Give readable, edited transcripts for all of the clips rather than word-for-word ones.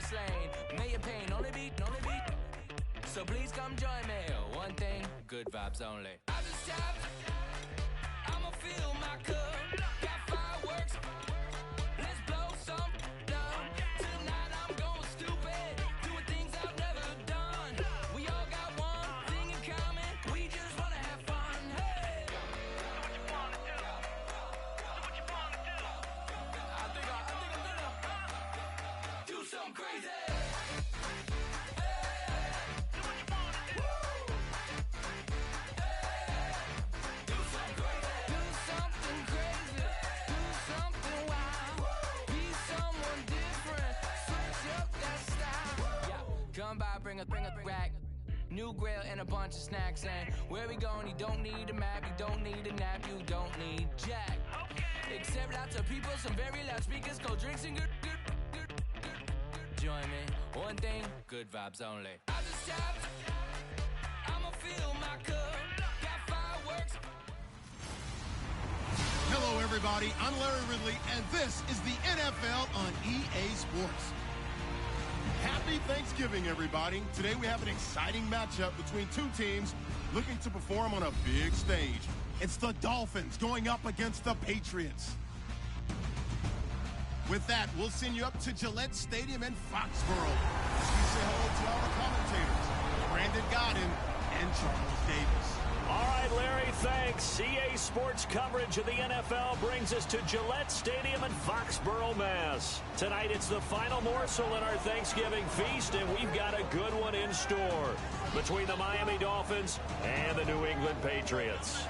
fast lane. May your pain only beat. So please come join me. One thing, good vibes only. I just tapped. I'ma fill my cup. Got fireworks. Let's blow some down. Tonight I'm going stupid. Doing things I've never done. We all got one thing in common. We just wanna have fun. Hey. Do what you wanna do. Do what you wanna do. I think I'm gonna do something crazy. Come by, bring a rack. New grill and a bunch of snacks. And where we going, you don't need a map. You don't need a nap. You don't need jack. Except lots of people, some very loud speakers, cold drinks and good. Join me. One thing, good vibes only. I just tapped. I'ma fill my cup. Got fireworks. Hello, everybody. I'm Larry Ridley, and this is the NFL on EA Sports. Happy Thanksgiving, everybody. Today we have an exciting matchup between two teams looking to perform on a big stage. It's the Dolphins going up against the Patriots. With that, we'll send you up to Gillette Stadium in Foxborough. We say hello to our commentators, Brandon Godden and Charles Davis. All right, Larry, thanks. EA Sports coverage of the NFL brings us to Gillette Stadium in Foxborough, Mass. Tonight, it's the final morsel in our Thanksgiving feast, and we've got a good one in store between the Miami Dolphins and the New England Patriots.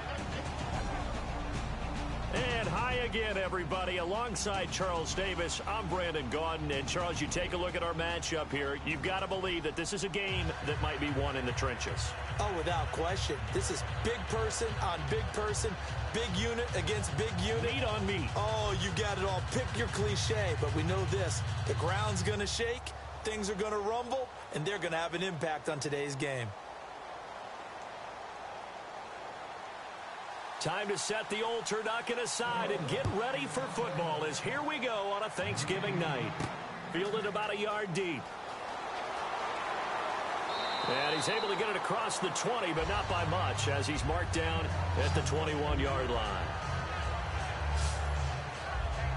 And hi again, everybody. Alongside Charles Davis, I'm Brandon Gaudin. And, Charles, you take a look at our matchup here. You've got to believe that this is a game that might be won in the trenches. Oh, without question. This is big person on big person, big unit against big unit. Meat on meat. Oh, you got it all. Pick your cliche, but we know this. The ground's going to shake, things are going to rumble, and they're going to have an impact on today's game. Time to set the old turducken aside and get ready for football as here we go on a Thanksgiving night. Fielded about a yard deep. And he's able to get it across the 20, but not by much as he's marked down at the 21-yard line.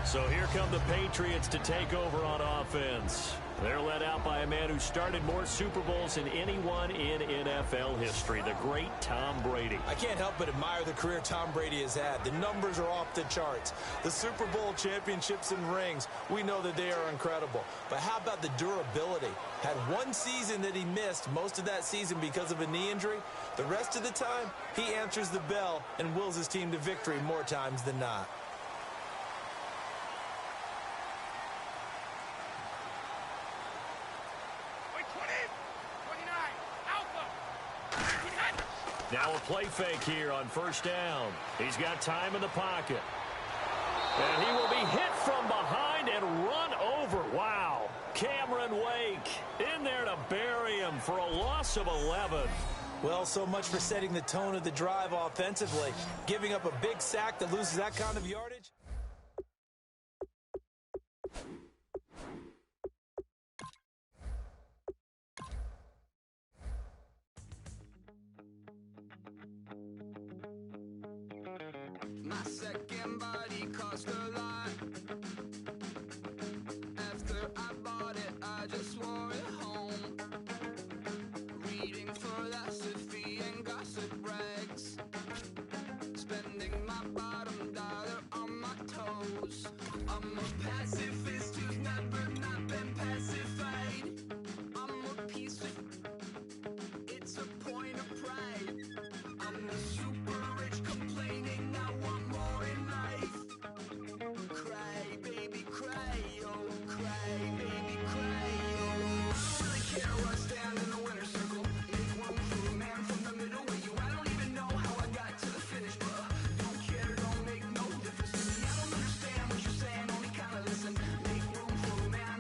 So here come the Patriots to take over on offense. They're led out by a man who started more Super Bowls than anyone in NFL history, the great Tom Brady. I can't help but admire the career Tom Brady has had. The numbers are off the charts. The Super Bowl championships and rings, we know that they are incredible. But how about the durability? Had one season that he missed, most of that season because of a knee injury. The rest of the time, he answers the bell and wills his team to victory more times than not. Now a play fake here on first down. He's got time in the pocket. And he will be hit from behind and run over. Wow. Cameron Wake in there to bury him for a loss of 11. Well, so much for setting the tone of the drive offensively. Giving up a big sack that loses that kind of yardage. My second body cost a lot. After I bought it, I just wore it home. Reading philosophy and gossip rags. Spending my bottom dollar on my toes. I'm a pacifist who's never not been pacified. I'm a piece of... It's a point of pride. I'm the super rich complaining I want more in life. Cry, baby, cry, oh, cry, baby, cry, oh. Really care what's down in the winner's circle. Make room for a man from the middle with you. I don't even know how I got to the finish, but don't care, don't make no difference to me. I don't understand what you're saying, only kinda listen. Make room for a man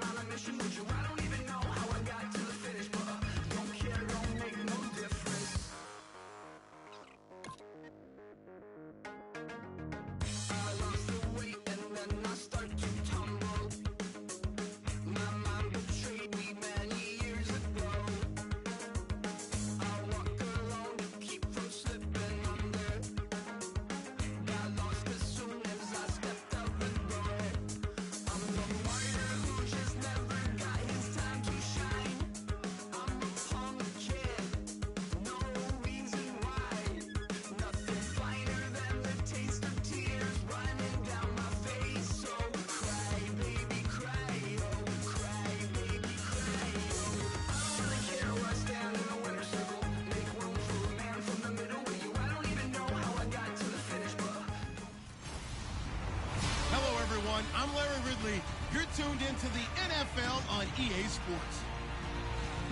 everyone. I'm Larry Ridley. You're tuned into the NFL on EA Sports.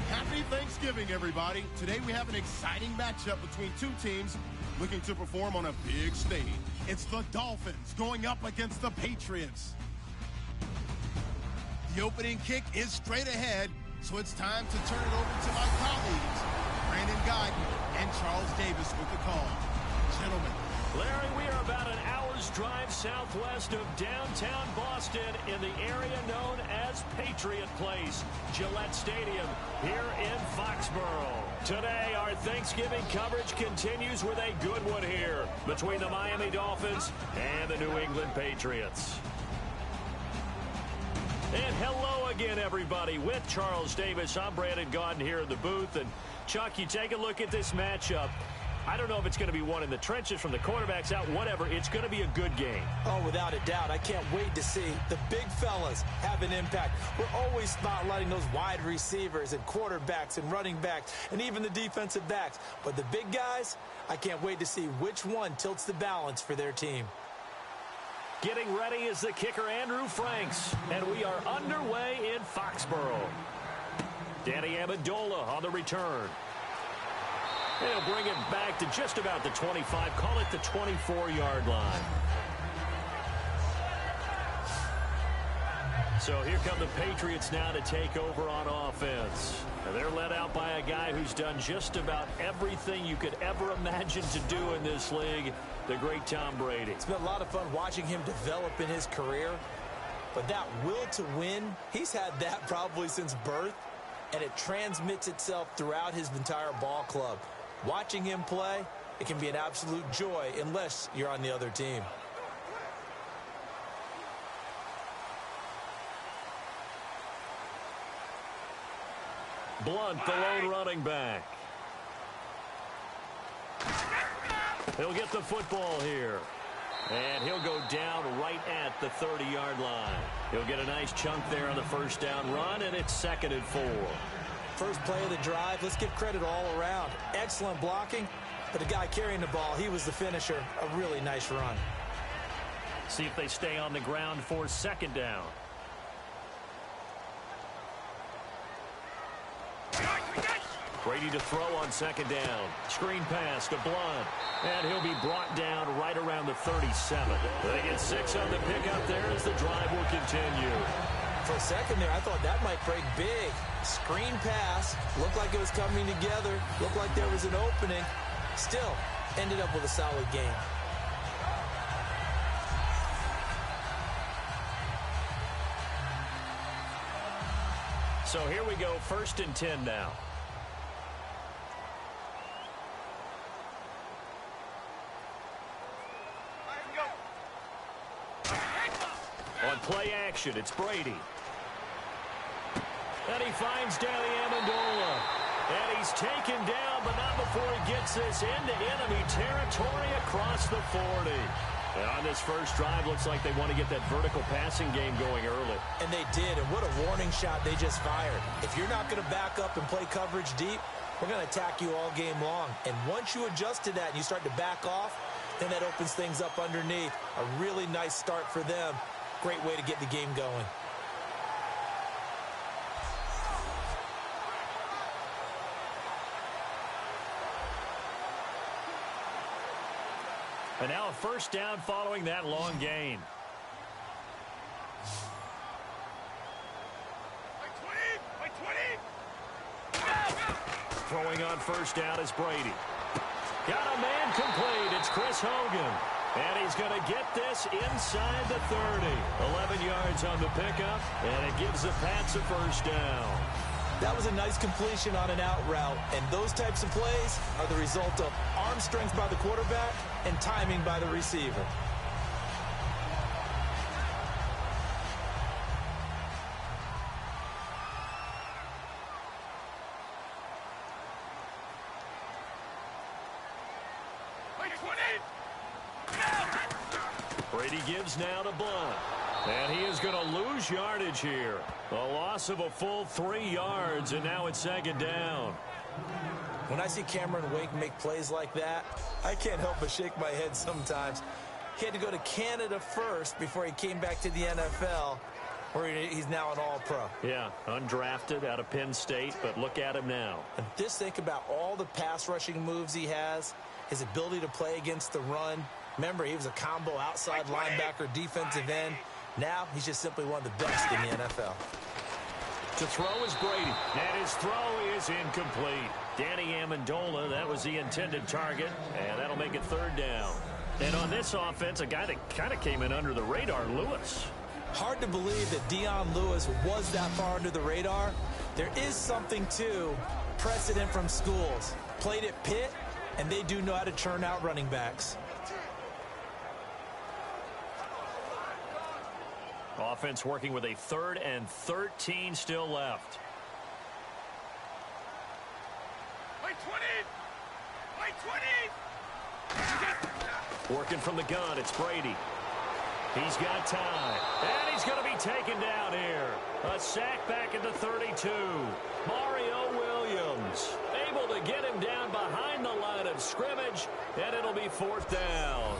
Happy Thanksgiving, everybody. Today we have an exciting matchup between two teams looking to perform on a big stage. It's the Dolphins going up against the Patriots. The opening kick is straight ahead, so it's time to turn it over to my colleagues, Brandon Guyton and Charles Davis with the call. Gentlemen. Larry, we are about an hour's drive southwest of downtown Boston in the area known as Patriot Place, Gillette Stadium, here in Foxborough. Today, our Thanksgiving coverage continues with a good one here between the Miami Dolphins and the New England Patriots. And hello again, everybody. With Charles Davis, I'm Brandon Guyton here in the booth. And, Chuck, you take a look at this matchup. I don't know if it's going to be one in the trenches from the quarterbacks out, whatever. It's going to be a good game. Oh, without a doubt. I can't wait to see the big fellas have an impact. We're always spotlighting those wide receivers and quarterbacks and running backs and even the defensive backs. But the big guys, I can't wait to see which one tilts the balance for their team. Getting ready is the kicker, Andrew Franks. And we are underway in Foxborough. Danny Amendola on the return. He'll bring it back to just about the 25, call it the 24-yard line. So here come the Patriots now to take over on offense. And they're led out by a guy who's done just about everything you could ever imagine to do in this league, the great Tom Brady. It's been a lot of fun watching him develop in his career. But that will to win, he's had that probably since birth. And it transmits itself throughout his entire ball club. Watching him play, it can be an absolute joy unless you're on the other team. Blunt, the lone running back. He'll get the football here. And he'll go down right at the 30-yard line. He'll get a nice chunk there on the first down run, and it's 2nd and 4. First play of the drive, let's give credit all around. Excellent blocking, but the guy carrying the ball, he was the finisher. A really nice run. See if they stay on the ground for 2nd down. Brady to throw on 2nd down. Screen pass to Blunt. And he'll be brought down right around the 37. They get 6 on the pickup there as the drive will continue. For a second there, I thought that might break big. Screen pass. Looked like it was coming together. Looked like there was an opening. Still, ended up with a solid game. So here we go, 1st and 10 now. On play action, it's Brady. And he finds Danny Amendola. And he's taken down, but not before he gets this into enemy territory across the 40. And on this first drive, looks like they want to get that vertical passing game going early. And they did, and what a warning shot they just fired. If you're not going to back up and play coverage deep, we're going to attack you all game long. And once you adjust to that and you start to back off, then that opens things up underneath. A really nice start for them. Great way to get the game going. And now a first down following that long gain. Throwing on first down is Brady. Got a man complete. It's Chris Hogan. And he's going to get this inside the 30. 11 yards on the pickup, and it gives the Pats a first down. That was a nice completion on an out route, and those types of plays are the result of arm strength by the quarterback and timing by the receiver. Brady gives now to Blunt. And he is going to lose yardage here. A loss of a full 3 yards, and now it's 2nd down. When I see Cameron Wake make plays like that, I can't help but shake my head sometimes. He had to go to Canada first before he came back to the NFL, where he's now an all-pro. Yeah, undrafted out of Penn State, but look at him now. And just think about all the pass rushing moves he has, his ability to play against the run. Remember, he was a combo outside linebacker, defensive end. Now he's just simply one of the best in the NFL. To throw is Brady, and his throw is incomplete. Danny Amendola, that was the intended target, and that'll make it 3rd down. And on this offense, a guy that kind of came in under the radar, Lewis. Hard to believe that Dion Lewis was that far under the radar. There is something to precedent from schools. Played at Pitt, and they do know how to churn out running backs. Offense working with a 3rd and 13 still left. Working from the gun, it's Brady. He's got time, and he's going to be taken down here. A sack back at the 32. Mario Williams able to get him down behind the line of scrimmage, and it'll be 4th down.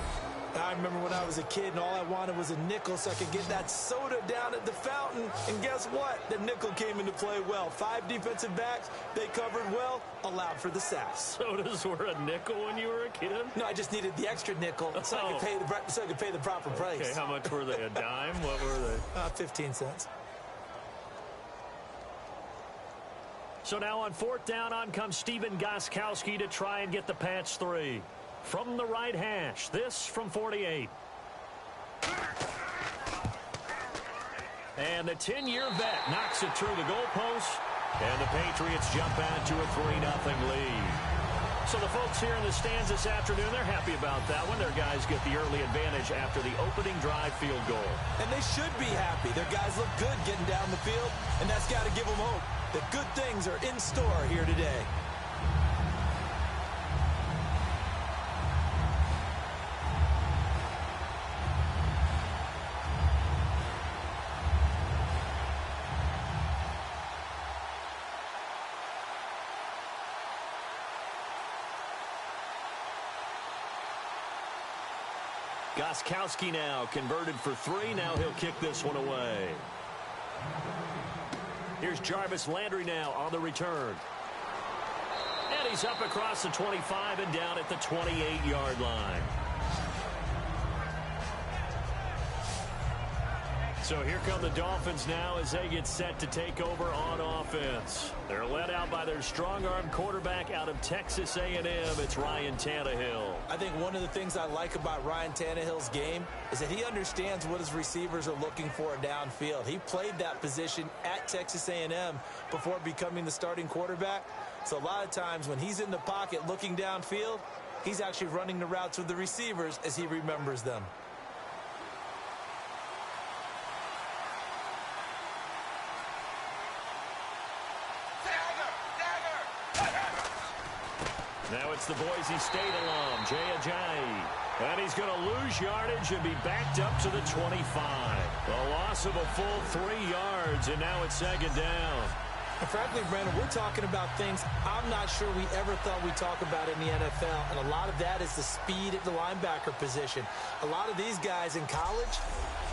I remember when I was a kid and all I wanted was a nickel so I could get that soda down at the fountain. And guess what? The nickel came into play well. 5 defensive backs, they covered well, allowed for the sacks. Sodas were a nickel when you were a kid? No, I just needed the extra nickel so I could pay the proper price. Okay, how much were they? A dime? What were they? 15 cents. So now on 4th down, on comes Stephen Gostkowski to try and get the patch 3. From the right hash, this from 48. And the 10-year vet knocks it through the goalpost, and the Patriots jump out to a 3-0 lead. So the folks here in the stands this afternoon, they're happy about that one. Their guys get the early advantage after the opening drive field goal. And they should be happy. Their guys look good getting down the field, and that's got to give them hope that good things are in store here today. Gostkowski now converted for 3. Now he'll kick this one away. Here's Jarvis Landry now on the return. And he's up across the 25 and down at the 28-yard line. So here come the Dolphins now as they get set to take over on offense. They're led out by their strong-arm quarterback out of Texas A&M. It's Ryan Tannehill. I think one of the things I like about Ryan Tannehill's game is that he understands what his receivers are looking for downfield. He played that position at Texas A&M before becoming the starting quarterback. So a lot of times when he's in the pocket looking downfield, he's actually running the routes with the receivers as he remembers them. Now it's the Boise State alum, Jay Ajayi. And he's going to lose yardage and be backed up to the 25. A loss of a full 3 yards, and now it's 2nd down. And frankly, Brandon, we're talking about things I'm not sure we ever thought we'd talk about in the NFL. And a lot of that is the speed at the linebacker position. A lot of these guys in college,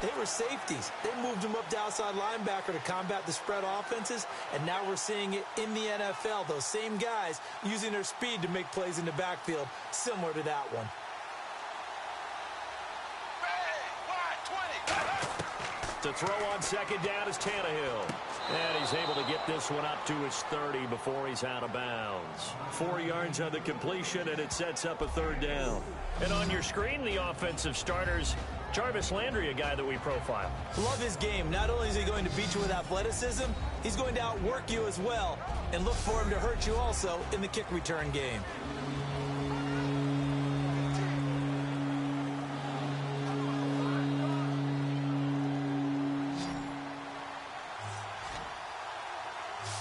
they were safeties. They moved them up to outside linebacker to combat the spread offenses, and now we're seeing it in the NFL. Those same guys using their speed to make plays in the backfield, similar to that one. To throw on 2nd down is Tannehill. And he's able to get this one up to his 30 before he's out of bounds. 4 yards on the completion, and it sets up a 3rd down. And on your screen, the offensive starters, Jarvis Landry, a guy that we profile. Love his game. Not only is he going to beat you with athleticism, he's going to outwork you as well. And look for him to hurt you also in the kick return game.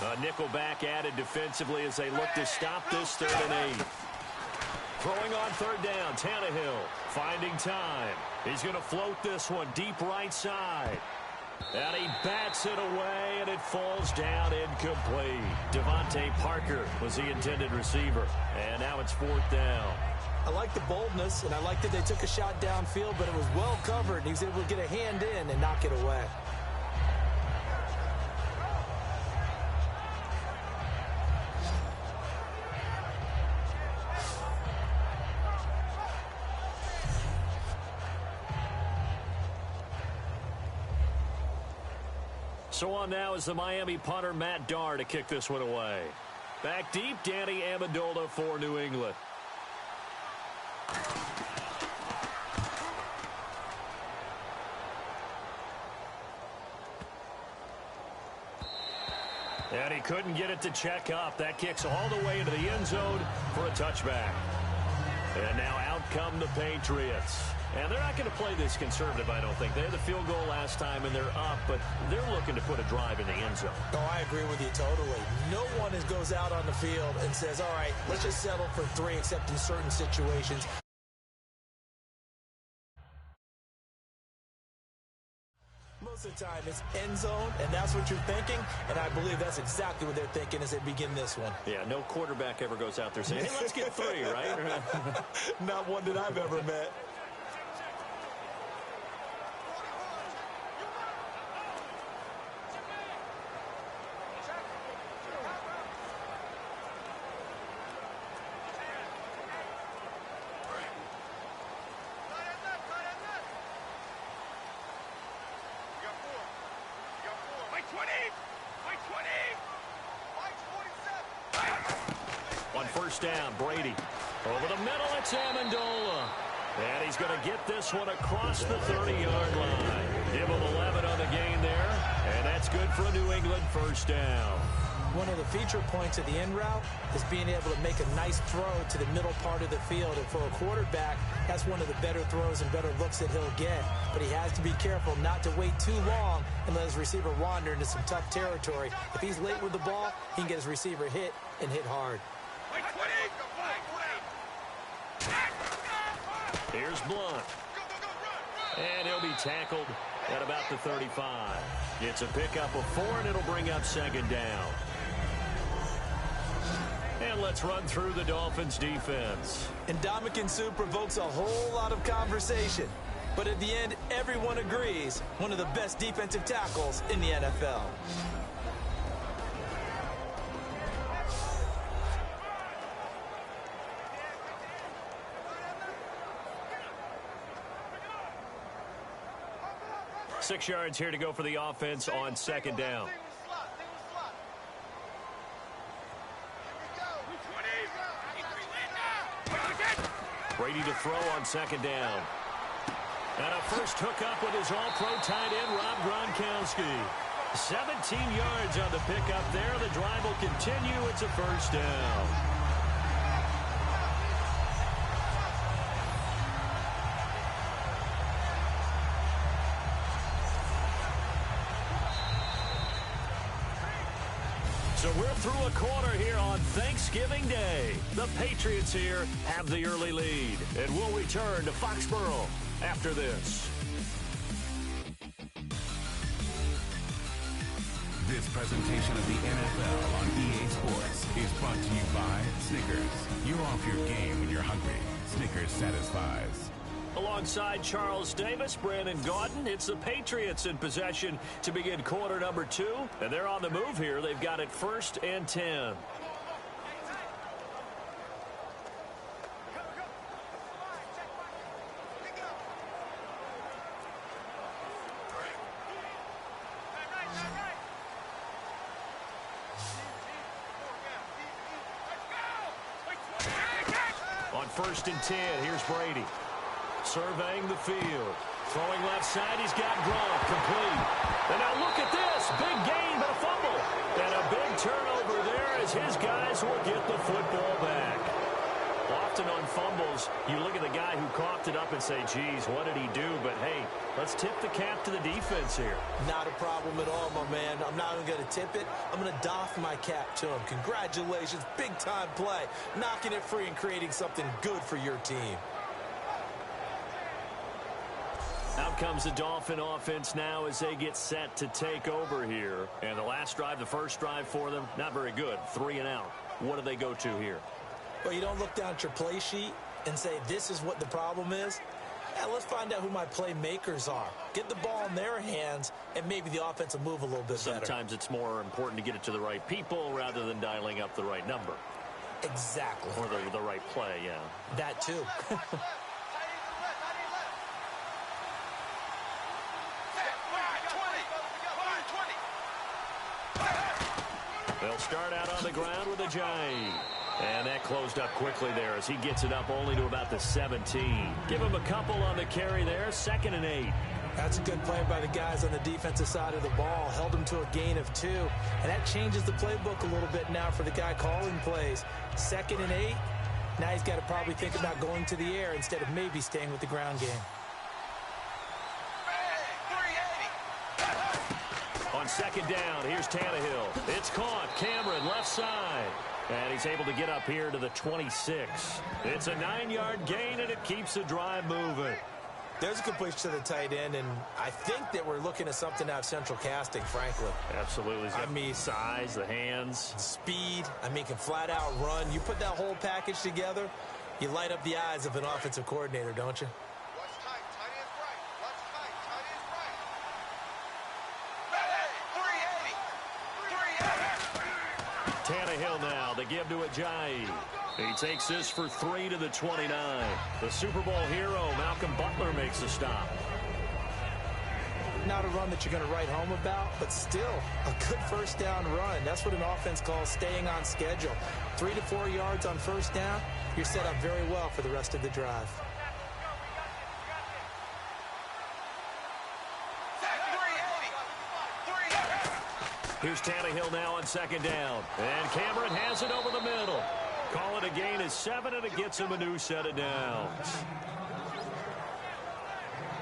A nickel back added defensively as they look to stop this 3rd and 8. Throwing on 3rd down, Tannehill finding time. He's going to float this one deep right side. And he bats it away, and it falls down incomplete. Devontae Parker was the intended receiver. And now it's 4th down. I like the boldness, and I like that they took a shot downfield, but it was well covered, and he was able to get a hand in and knock it away. So on now is the Miami punter, Matt Darr, to kick this one away. Back deep, Danny Amendola for New England. And he couldn't get it to check up. That kicks all the way into the end zone for a touchback. And now out come the Patriots. And they're not going to play this conservative, I don't think. They had the field goal last time, and they're up, but they're looking to put a drive in the end zone. Oh, I agree with you totally. No one goes out on the field and says, all right, let's just settle for 3, except in certain situations. Most of the time, it's end zone, and that's what you're thinking, and I believe that's exactly what they're thinking as they begin this one. Yeah, no quarterback ever goes out there saying, hey, let's get 3, right? Not one that I've ever met. On first down, Brady. Over the middle, it's Amendola. And he's going to get this one across the 30-yard line. Give him 11 on the gain there. And that's good for a New England first down. One of the feature points of the in route is being able to make a nice throw to the middle part of the field. And for a quarterback, that's one of the better throws and better looks that he'll get. But he has to be careful not to wait too long and let his receiver wander into some tough territory. If he's late with the ball, he can get his receiver hit and hit hard. Here's Blunt. And he'll be tackled at about the 35. It's a pickup of 4, and it'll bring up second down. And let's run through the Dolphins' defense. Ndamukong Suh provokes a whole lot of conversation. But at the end, everyone agrees, one of the best defensive tackles in the NFL. Six yards here to go for the offense on second down. Brady to throw on second down. And a first hookup with his all-pro tight end, Rob Gronkowski. 17 yards on the pickup there. The drive will continue. It's a first down. So we're through a quarter here on Thanksgiving Day. The Patriots here have the early lead. And we'll return to Foxborough after this. This presentation of the NFL on EA Sports is brought to you by Snickers. You're off your game when you're hungry. Snickers satisfies. Alongside Charles Davis, Brandon Gaudin, it's the Patriots in possession to begin quarter number 2. And they're on the move here. They've got it 1st and 10. On 1st and 10, here's Brady. Surveying the field. Throwing left side, he's got Gronk, complete. And now look at this. Big gain, but a fumble. And a big turnover there as his guys will get the football back. Often on fumbles, you look at the guy who coughed it up and say, geez, what did he do? But, hey, let's tip the cap to the defense here. Not a problem at all, my man. I'm not even going to tip it. I'm going to doff my cap to him. Congratulations. Big-time play. Knocking it free and creating something good for your team. Out comes the Dolphin offense now as they get set to take over here. And the last drive, the first drive for them, not very good. 3 and out. What do they go to here? Well, you don't look down at your play sheet. and say this is what the problem is? Yeah, let's find out who my playmakers are. Get the ball in their hands, and maybe the offense will move a little bit better. Sometimes it's more important to get it to the right people rather than dialing up the right number. Exactly. Or the right play, yeah. That too. They'll start out on the ground with a giant. And that closed up quickly there as he gets it up only to about the 17. Give him a couple on the carry there, 2nd and 8. That's a good play by the guys on the defensive side of the ball. Held him to a gain of 2. And that changes the playbook a little bit now for the guy calling plays. 2nd and 8. Now he's got to probably think about going to the air instead of maybe staying with the ground game. On 2nd down, here's Tannehill. It's caught. Cameron, left side. And he's able to get up here to the 26. It's a 9-yard gain, and it keeps the drive moving. There's a completion to the tight end, and I think that we're looking at something out of central casting, frankly. Absolutely. I mean, size, the hands. Speed. I mean, can flat out run. You put that whole package together, you light up the eyes of an offensive coordinator, don't you? Tannehill now to give to Ajayi. He takes this for 3 to the 29. The Super Bowl hero, Malcolm Butler, makes a stop. Not a run that you're going to write home about, but still a good first down run. That's what an offense calls staying on schedule. 3 to 4 yards on first down, you're set up very well for the rest of the drive. Here's Tannehill now on 2nd down. And Cameron has it over the middle. Call it a gain of 7, and it gets him a new set of downs.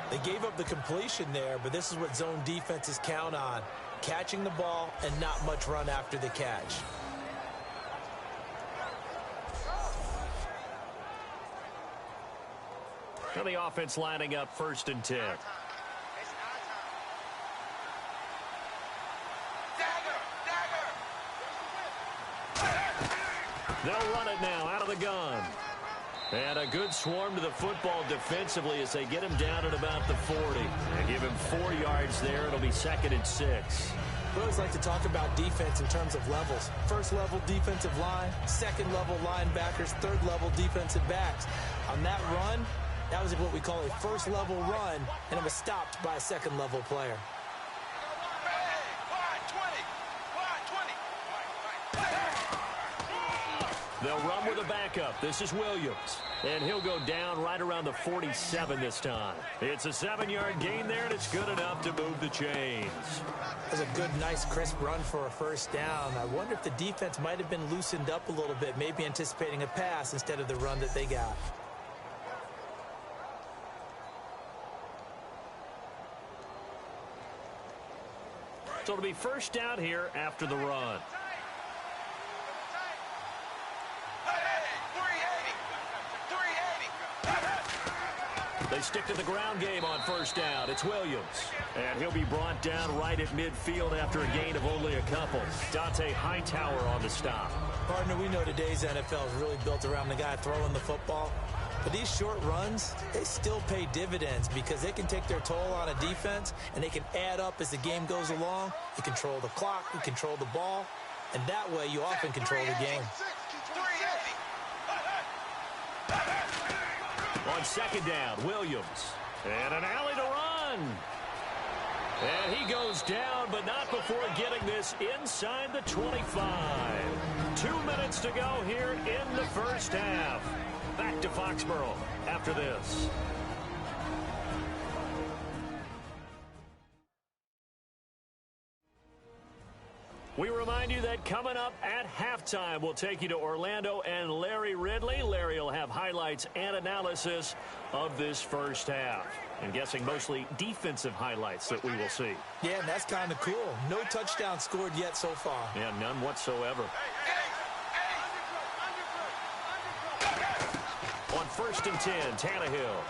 They gave up the completion there, but this is what zone defenses count on. Catching the ball and not much run after the catch. Now the offense lining up 1st and 10. They'll run it now out of the gun. And a good swarm to the football defensively as they get him down at about the 40. And give him 4 yards there. It'll be 2nd and 6. We always like to talk about defense in terms of levels. 1st level defensive line, 2nd level linebackers, 3rd level defensive backs. On that run, that was what we call a 1st level run, and it was stopped by a 2nd level player. They'll run with a backup. This is Williams. And he'll go down right around the 47 this time. It's a 7-yard gain there, and it's good enough to move the chains. That was a good, nice, crisp run for a first down. I wonder if the defense might have been loosened up a little bit, maybe anticipating a pass instead of the run that they got. So it'll be first down here after the run. They stick to the ground game on first down. It's Williams. And he'll be brought down right at midfield after a gain of only a couple. Dante Hightower on the stop. Partner, we know today's NFL is really built around the guy throwing the football. But these short runs, they still pay dividends because they can take their toll on a defense and they can add up as the game goes along. You control the clock, you control the ball, and that way you often control the game. On 2nd down, Williams. And an alley to run. And he goes down, but not before getting this inside the 25. 2 minutes to go here in the first half. Back to Foxborough after this. We remind you that coming up at halftime, we'll take you to Orlando and Larry Ridley. Larry will have highlights and analysis of this first half. I'm guessing mostly defensive highlights that we will see. Yeah, and that's kind of cool. No touchdown scored yet so far. Yeah, none whatsoever. On 1st and 10, Tannehill.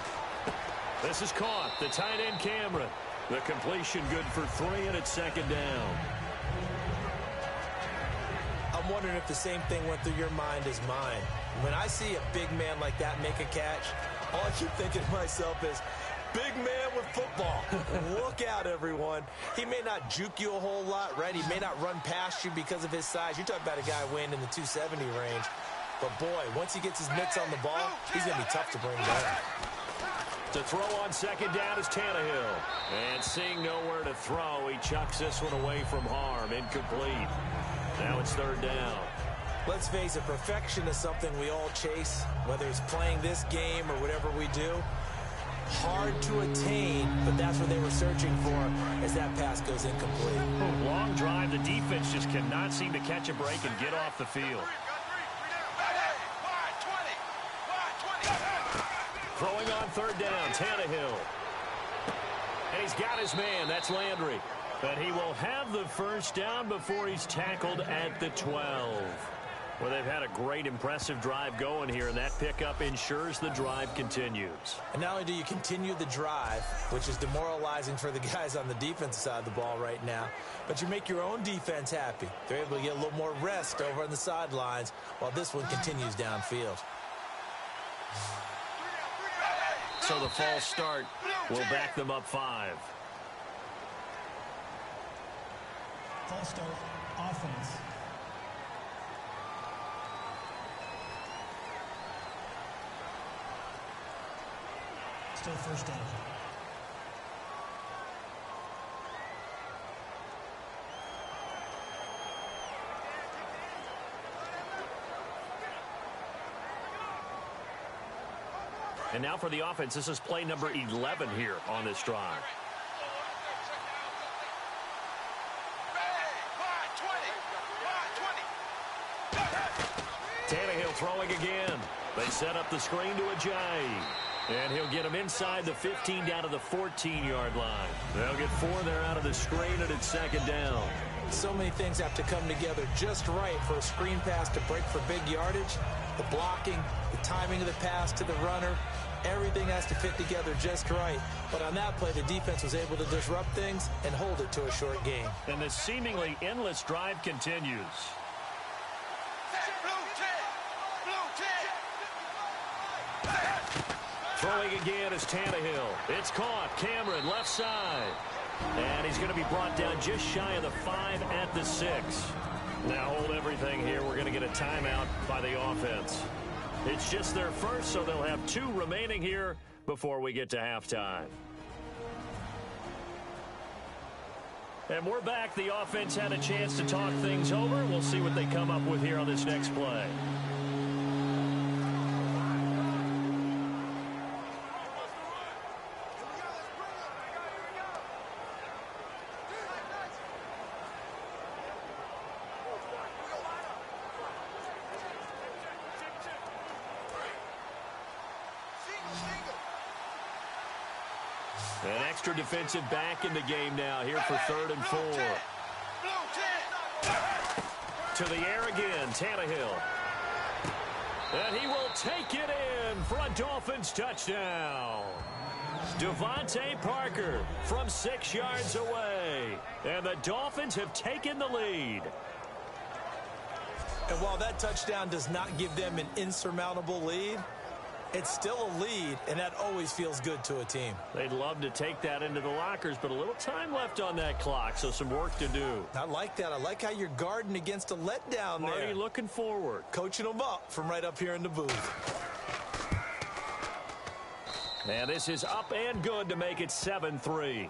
This is caught. The tight end, Cameron. The completion good for 3, and it's 2nd down. I'm wondering if the same thing went through your mind as mine. When I see a big man like that make a catch, all I keep thinking to myself is, big man with football. Look out, everyone. He may not juke you a whole lot, right? He may not run past you because of his size. You're talking about a guy weighing in the 270 range. But, boy, once he gets his mitts on the ball, he's going to be tough to bring down. To throw on second down is Tannehill. And seeing nowhere to throw, he chucks this one away from harm. Incomplete. Now it's third down. Let's face it, perfection is something we all chase, whether it's playing this game or whatever we do. Hard to attain, but that's what they were searching for as that pass goes incomplete. Long drive. The defense just cannot seem to catch a break and get off the field. Throwing on third down, Tannehill. And he's got his man. That's Landry. But he will have the first down before he's tackled at the 12. Well, they've had a great, impressive drive going here, and that pickup ensures the drive continues. And not only do you continue the drive, which is demoralizing for the guys on the defensive side of the ball right now, but you make your own defense happy. They're able to get a little more rest over on the sidelines while this one continues downfield. So the false start will back them up 5. False start, offense. Still first down. And now for the offense, this is play number 11 here on this drive. Tannehill throwing again. They set up the screen to Ajayi. And he'll get him inside the 15 down to the 14-yard line. They'll get 4 there out of the screen, and it's second down. So many things have to come together just right for a screen pass to break for big yardage. The blocking, the timing of the pass to the runner, everything has to fit together just right. But on that play, the defense was able to disrupt things and hold it to a short game. And the seemingly endless drive continues. Throwing again is Tannehill. It's caught. Cameron, left side. And he's going to be brought down just shy of the 5 at the 6. Now hold everything here. We're going to get a timeout by the offense. It's just their first, so they'll have 2 remaining here before we get to halftime. And we're back. The offense had a chance to talk things over. We'll see what they come up with here on this next play. An extra defensive back in the game now here for 3rd and 4. To the air again, Tannehill. And he will take it in for a Dolphins touchdown. Devontae Parker from 6 yards away. And the Dolphins have taken the lead. And while that touchdown does not give them an insurmountable lead, it's still a lead, and that always feels good to a team. They'd love to take that into the lockers, but a little time left on that clock, so some work to do. I like that. I like how you're guarding against a letdown there. Marty looking forward. Coaching them up from right up here in the booth. And this is up and good to make it 7-3.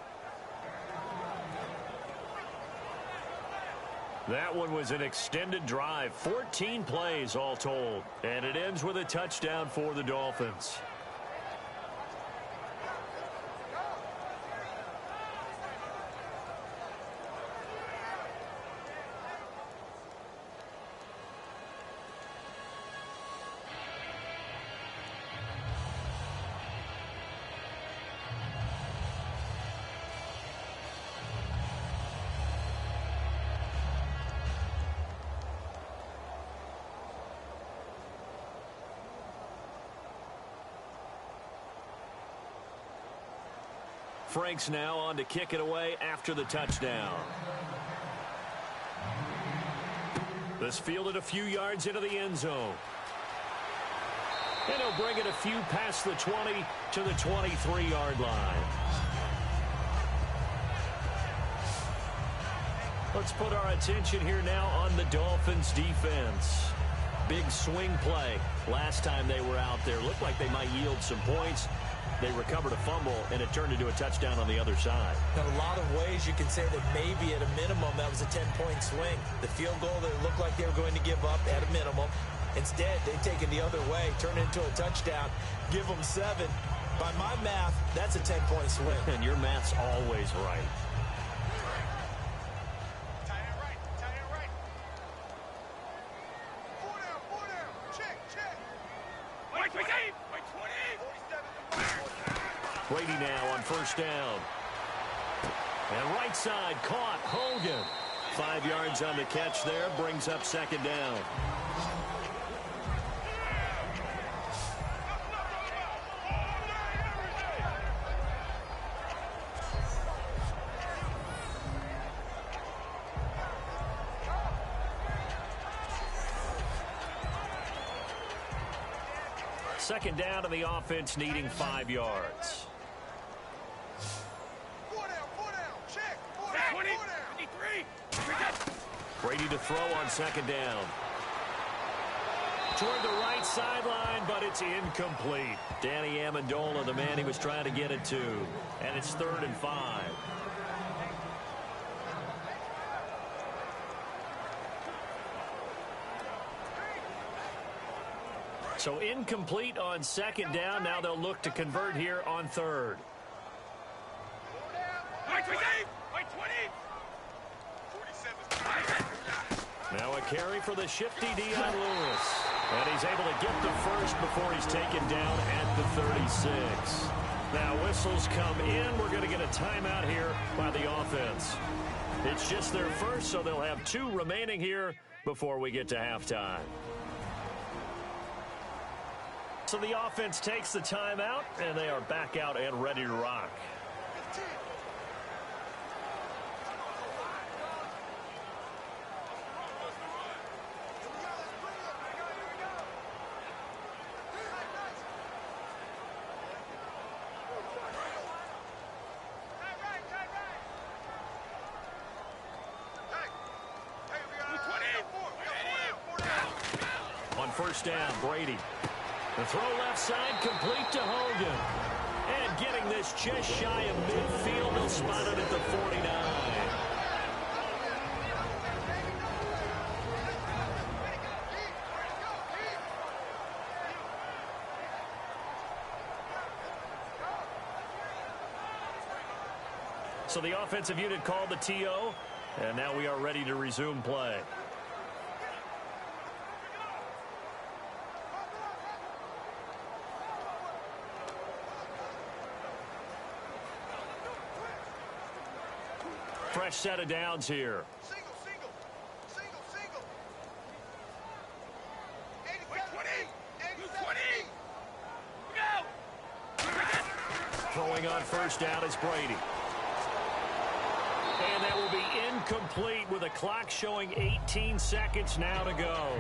That one was an extended drive, 14 plays all told. And it ends with a touchdown for the Dolphins. Frank's now on to kick it away after the touchdown. This fielded a few yards into the end zone. And he'll bring it a few past the 20 to the 23-yard line. Let's put our attention here now on the Dolphins defense. Big swing play. Last time they were out there, looked like they might yield some points. They recovered a fumble, and it turned into a touchdown on the other side. In a lot of ways, you can say that maybe at a minimum that was a 10-point swing. The field goal that looked like they were going to give up at a minimum. Instead, they've taken the other way, turned it into a touchdown, give them 7. By my math, that's a 10-point swing. And your math's always right. Brady now on first down. And right side caught. Hogan. 5 yards on the catch there. Brings up second down. Second down, and the offense needing 5 yards. Brady to throw on second down. Toward the right sideline, but it's incomplete. Danny Amendola, the man he was trying to get it to. And it's 3rd and 5. So incomplete on second down. Now they'll look to convert here on 3rd. Now a carry for the shifty Dion Lewis. And he's able to get the first before he's taken down at the 36. Now whistles come in. We're going to get a timeout here by the offense. It's just their first, so they'll have 2 remaining here before we get to halftime. So the offense takes the timeout, and they are back out and ready to rock. On first down, Brady. The throw left side complete to Hogan. And getting this just shy of midfield. He'll spot it at the 49. So the offensive unit called the TO. And now we are ready to resume play. Fresh set of downs here. Single. Throwing on first down is Brady. And that will be incomplete with a clock showing 18 seconds now to go.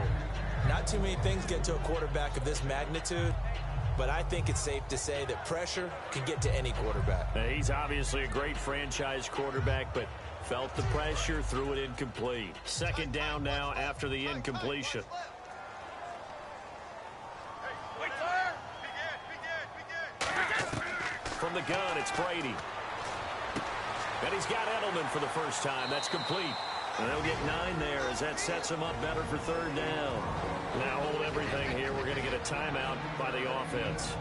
Not too many things get to a quarterback of this magnitude, but I think it's safe to say that pressure can get to any quarterback. Now, he's obviously a great franchise quarterback, but felt the pressure, threw it incomplete. Second down now after the incompletion. From the gun, it's Brady. And he's got Edelman for the first time. That's complete. And they'll get 9 there as that sets him up better for third down. Now hold everything here. We're going to get a timeout by the offense.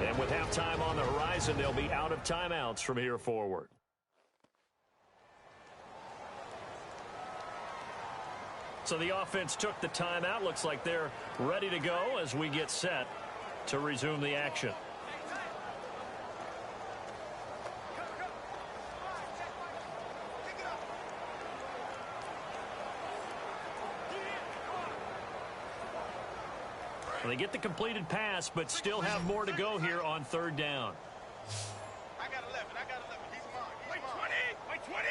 And with halftime on the horizon, they'll be out of timeouts from here forward. So the offense took the timeout. Looks like they're ready to go as we get set to resume the action. They get the completed pass, but still have more to go here on third down. I got 11. He's mine. Wait, 20.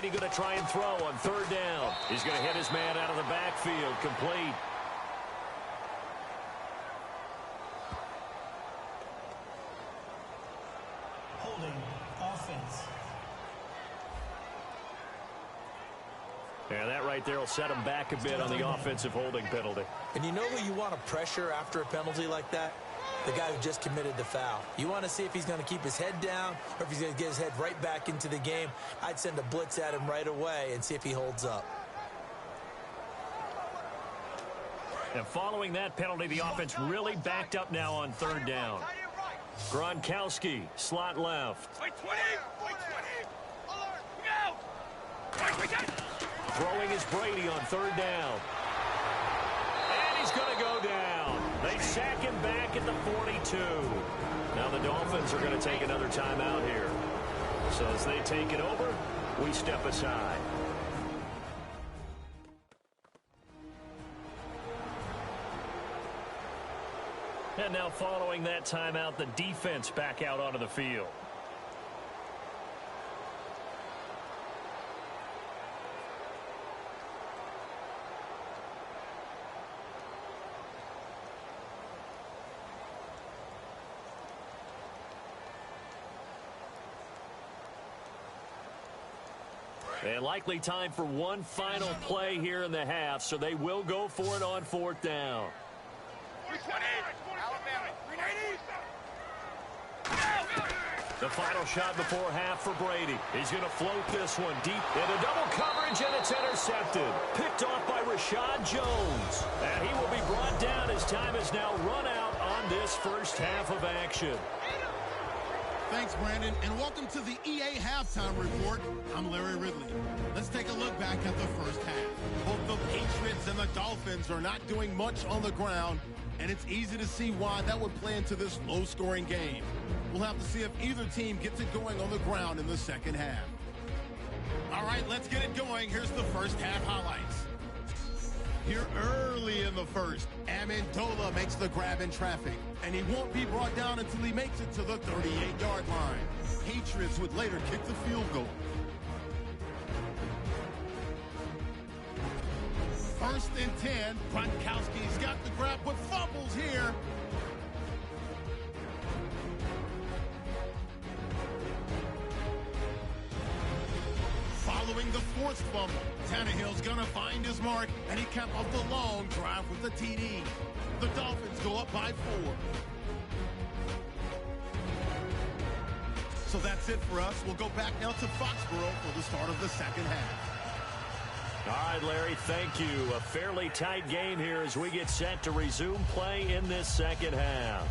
Brady going to try and throw on third down. He's going to hit his man out of the backfield. Complete. Holding offense. Yeah, that right there will set him back a bit on the offensive holding penalty. And you know who you want to pressure after a penalty like that? The guy who just committed the foul. You want to see if he's going to keep his head down or if he's going to get his head right back into the game. I'd send a blitz at him right away and see if he holds up. And following that penalty, the offense really backed up now on third down. Gronkowski, slot left. Throwing is Brady on third down. And he's going to go down. They sack him back at the 42. Now the Dolphins are going to take another timeout here. So as they take it over, we step aside. And now following that timeout, the defense back out onto the field. And likely time for one final play here in the half, so they will go for it on fourth down. The final shot before half for Brady. He's going to float this one deep into double coverage, and it's intercepted. Picked off by Rashad Jones. And he will be brought down as time is now run out on this first half of action. Thanks, Brandon, and welcome to the EA Halftime Report. I'm Larry Ridley. Let's take a look back at the first half. Both the Patriots and the Dolphins are not doing much on the ground, and it's easy to see why that would play into this low-scoring game. We'll have to see if either team gets it going on the ground in the second half. All right, let's get it going. Here's the first half highlights. Here early in the first, Amendola makes the grab in traffic, and he won't be brought down until he makes it to the 38-yard line. Patriots would later kick the field goal. First and 10, Gronkowski's got the grab, but fumbles here. Following the forced fumble, Tannehill's gonna find his mark, and he capped off the long drive with the TD. The Dolphins go up by 4. So that's it for us. We'll go back now to Foxborough for the start of the second half. All right, Larry, thank you. A fairly tight game here as we get set to resume play in this second half.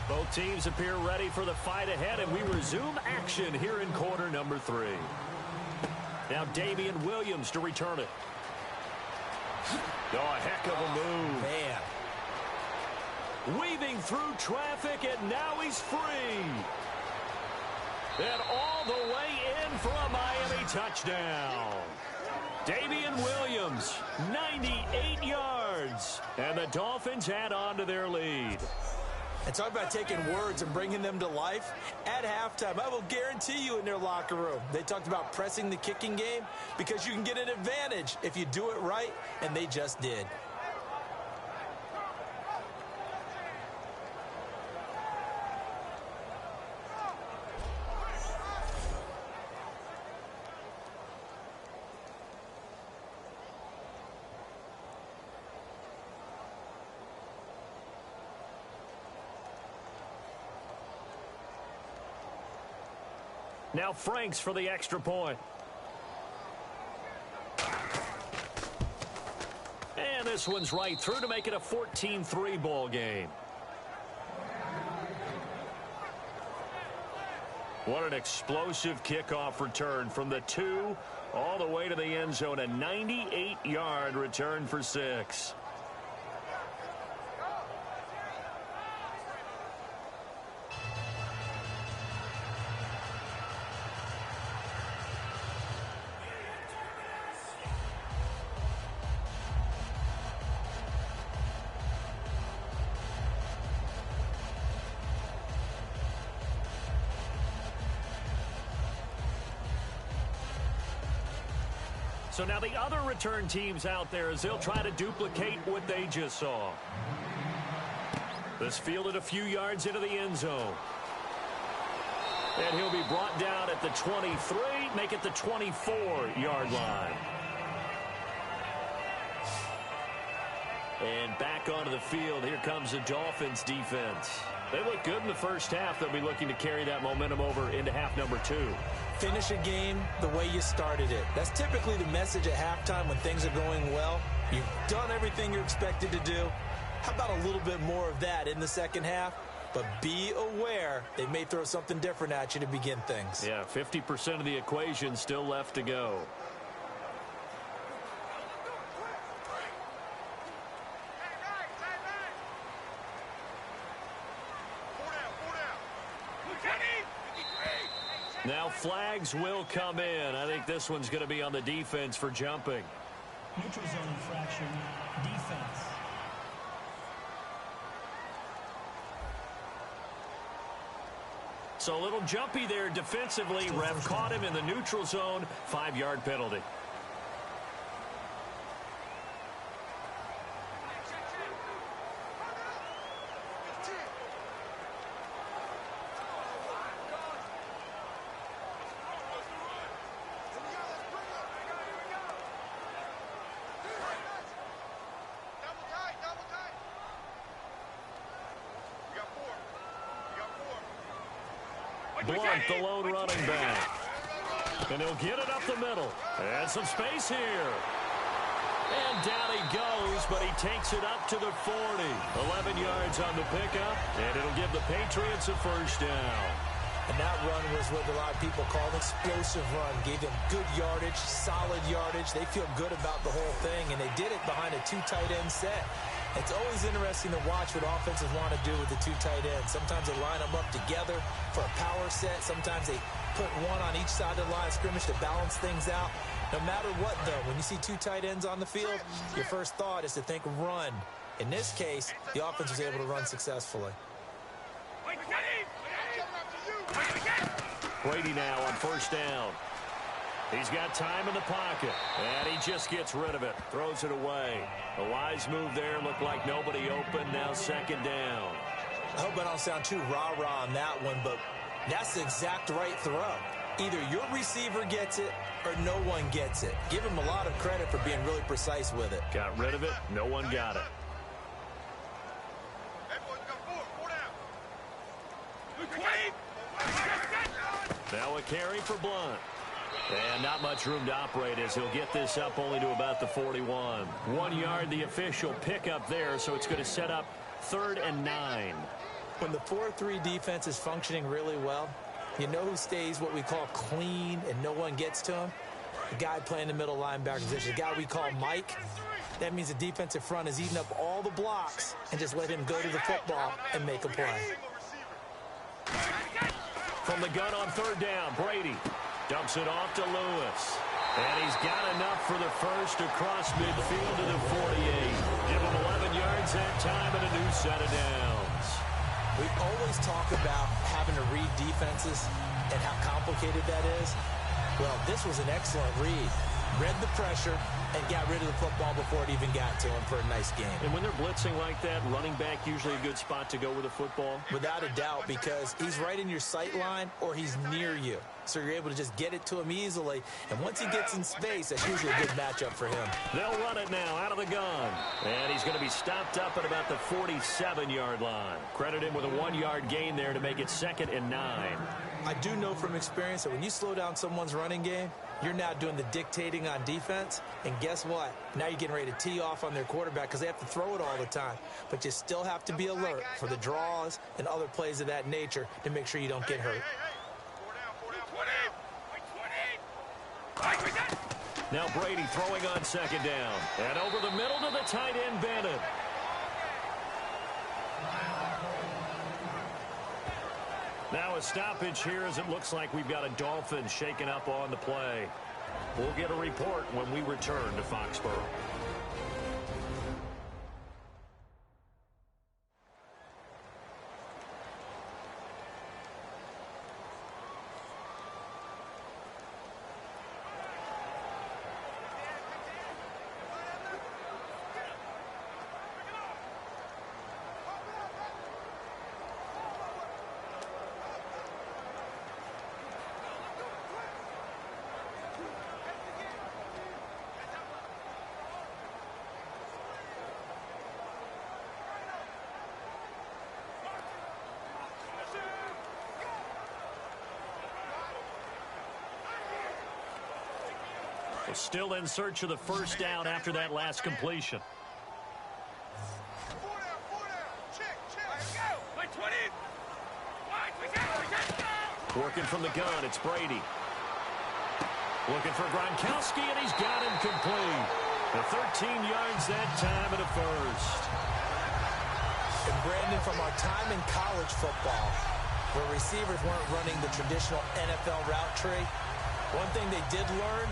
Both teams appear ready for the fight ahead, and we resume action here in quarter number 3. Now Damian Williams to return it. Oh, a heck of a move. Man. Weaving through traffic, and now he's free. And all the way in for a Miami touchdown. Damian Williams, 98 yards. And the Dolphins add on to their lead. And talk about taking words and bringing them to life. At halftime, I will guarantee you in their locker room, they talked about pressing the kicking game because you can get an advantage if you do it right, and they just did. Now Franks for the extra point. And this one's right through to make it a 14-3 ball game. What an explosive kickoff return from the 2 all the way to the end zone. A 98-yard return for 6. So now the other return teams out there as they'll try to duplicate what they just saw. This fielded a few yards into the end zone. And he'll be brought down at the 23, make it the 24-yard line. And back onto the field, here comes the Dolphins defense. They look good in the first half. They'll be looking to carry that momentum over into half number 2. Finish a game the way you started it. That's typically the message at halftime when things are going well. You've done everything you're expected to do. How about a little bit more of that in the second half? But be aware they may throw something different at you to begin things. Yeah, 50% of the equation still left to go. Now flags will come in. I think this one's going to be on the defense for jumping. Neutral zone infraction, defense. So a little jumpy there defensively. Ref caught him in the neutral zone. 5-yard penalty. Blunt, the lone running back. And he'll get it up the middle. And some space here. And down he goes, but he takes it up to the 40. 11 yards on the pickup, and it'll give the Patriots a first down. And that run was what a lot of people call an explosive run. Gave them good yardage, solid yardage. They feel good about the whole thing, and they did it behind a 2 tight end set. It's always interesting to watch what offenses want to do with the 2 tight ends. Sometimes they line them up together for a power set. Sometimes they put one on each side of the line of scrimmage to balance things out. No matter what, though, when you see 2 tight ends on the field, your first thought is to think run. In this case, the offense was able to run successfully. Brady now on first down. He's got time in the pocket, and he just gets rid of it. Throws it away. A wise move there. Looked like nobody open. Now second down. I hope I don't sound too rah-rah on that one, but that's the exact right throw. Either your receiver gets it or no one gets it. Give him a lot of credit for being really precise with it. Got rid of it. No one got it. Now a carry for Blunt. And not much room to operate as he'll get this up only to about the 41. 1 yard, the official pickup there, so it's going to set up 3rd and 9. When the 4-3 defense is functioning really well, you know who stays what we call clean and no one gets to him? The guy playing the middle linebacker position, the guy we call Mike. That means the defensive front is eating up all the blocks and just let him go to the football and make a play. From the gun on 3rd down, Brady dumps it off to Lewis. And he's got enough for the first across midfield to the 48. Give him 11 yards that time and a new set of downs. We always talk about having to read defenses and how complicated that is. Well, this was an excellent read. Read the pressure and got rid of the football before it even got to him for a nice game. And when they're blitzing like that, running back usually a good spot to go with the football? Without a doubt, because he's right in your sight line or he's near you. So you're able to just get it to him easily. And once he gets in space, that's usually a good matchup for him. They'll run it now out of the gun. And he's going to be stopped up at about the 47-yard line. Credit him with a 1-yard gain there to make it 2nd and 9. I do know from experience that when you slow down someone's running game, you're now doing the dictating on defense. And guess what? Now you're getting ready to tee off on their quarterback because they have to throw it all the time. But you still have to be alert for the draws and other plays of that nature to make sure you don't get hurt. Now Brady throwing on second down. And over the middle to the tight end, Bennett. Now a stoppage here as it looks like we've got a Dolphins shaken up on the play. We'll get a report when we return to Foxborough. Still in search of the first down after that last completion. Working from the gun, it's Brady. Looking for Gronkowski, and he's got him complete. The 13 yards that time at a first. And Brandon, from our time in college football, where receivers weren't running the traditional NFL route tree, one thing they did learn: